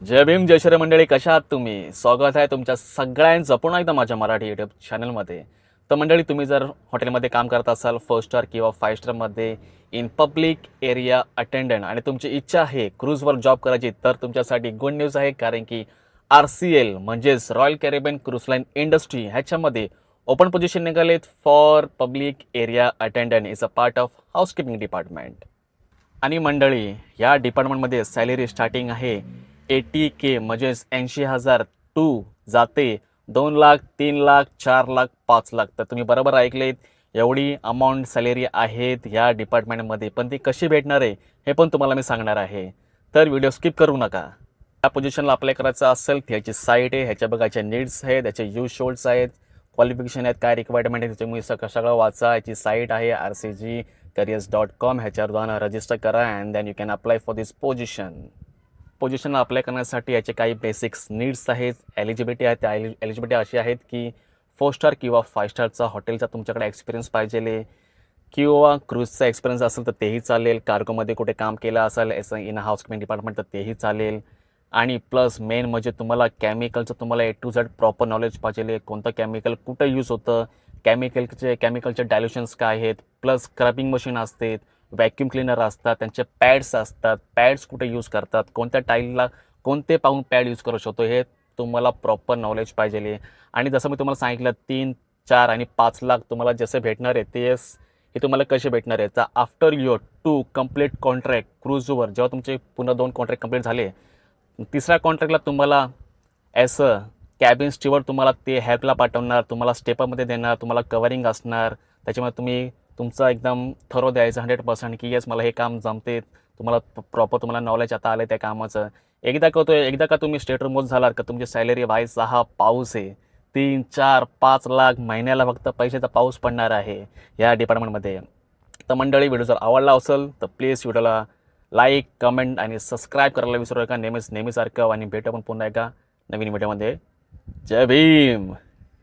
जय भीम जय श्री मंडळी, कशा आहात तुम्ही? स्वागत आहे तुमच्या सगळ्यांचं पुन्हा एकदा माझ्या मराठी यूट्यूब चॅनलमध्ये. तर मंडळी, तुम्ही जर हॉटेलमध्ये काम करत असाल 4 स्टार किंवा 5 स्टारमध्ये इन पब्लिक एरिया अटेंडंट आणि तुमची इच्छा आहे क्रूजवर जॉब करायची, तर तुमच्यासाठी गुड न्यूज आहे. कारण की RCL म्हणजेच royal Caribbean cruise line industry ह्याच्यामध्ये ओपन पोझिशन निघालेत for public area attendant is a part of housekeeping department. आणि मंडळी, या डिपार्टमेंटमध्ये सॅलरी स्टार्टिंग आहे 80K म्हणजेच 80,000 टू जाते 2 लाख, 3 लाख, 4 लाख, 5 लाख. तर तुम्ही बरोबर ऐकलेत, एवढी अमाऊंट सॅलरी आहेत या डिपार्टमेंटमध्ये. पण ती कशी भेटणार आहे हे पण तुम्हाला मी सांगणार आहे, तर व्हिडिओ स्किप करू नका. या पोझिशनला अप्लाय करायचं असेल तर ह्याची साईट आहे, ह्याच्या बघायच्या नीड्स आहेत, ह्याचे यूज शोल्ड्स आहेत, क्वालिफिकेशन आहेत, काय रिक्वायरमेंट आहे त्याचे तुम्ही सगळं वाचा. याची साईट आहे rcgcareers.com. ह्याच्यावर जाऊन रजिस्टर करा and then you can apply for this पोझिशनला अप्लाय करण्यासाठी याचे काही बेसिक्स नीड्स आहेत, एलिजिबिलिटी आहेत. त्या एलिजिबिलिटी अशी आहेत की 4 स्टार किंवा 5 स्टारचा हॉटेलचा तुमच्याकडे एक्सपिरियन्स पाहिजे, किंवा क्रूजचा एक्सपिरियन्स असेल तर तेही चालेल, कार्गोमध्ये कुठे काम केलं असेल इन हाऊसकीपिंग डिपार्टमेंट तर तेही चालेल. आणि प्लस मेन म्हणजे तुम्हाला केमिकलचं तुम्हाला A to Z proper knowledge पाहिजे. कोणतं केमिकल कुठं यूज होतं, केमिकलचे डायल्युशन्स काय आहेत, प्लस स्क्रबिंग मशीन असते, व्हॅक्यूम क्लिनर असतात, त्यांचे पॅड्स असतात, पॅड्स कुठे यूज करतात, कोणत्या टाईलला कोणते पाहून पॅड यूज करू शकतो, हे तुम्हाला प्रॉपर नॉलेज पाहिजे. आणि जसं मी तुम्हाला सांगितलं 3, 4 आणि 5 लाख तुम्हाला जसे भेटणार आहे तेच हे तुम्हाला कसे भेटणार आहे. तर आफ्टर युअर 2 कम्प्लीट कॉन्ट्रॅक्ट क्रूजवर, जेव्हा तुमचे पुन्हा 2 कॉन्ट्रॅक्ट कंप्लीट झाले, तिसऱ्या कॉन्ट्रॅक्टला तुम्हाला ॲज अ कॅबिन स्टीवर्ड तुम्हाला ते हेल्पला पाठवणार, तुम्हाला स्टेपमध्ये देणार, तुम्हाला कवरिंग असणार. त्याच्यामुळे तुम्ही तुमचं एकदम थरो द्यायचं 100% की येस मला हे काम जमते. तुम्हाला प्रॉपर तुम्हाला नॉलेज आता आलं त्या कामाचं. एकदा का तुम्ही स्टेट रिमोट झालात का तुमची सॅलरी व्हायचा हा पाऊस आहे. 3, 4, 5 लाख महिन्याला फक्त पैशाचा पाऊस पडणार आहे या डिपार्टमेंटमध्ये. तर मंडळी, व्हिडिओ जर आवडला असेल तर प्लीज व्हिडिओला लाईक, कमेंट आणि सबस्क्राईब करायला विसरू नका नेहमीसारखं. आणि भेटू आपण पुन्हा एका नवीन व्हिडिओमध्ये. जय भीम.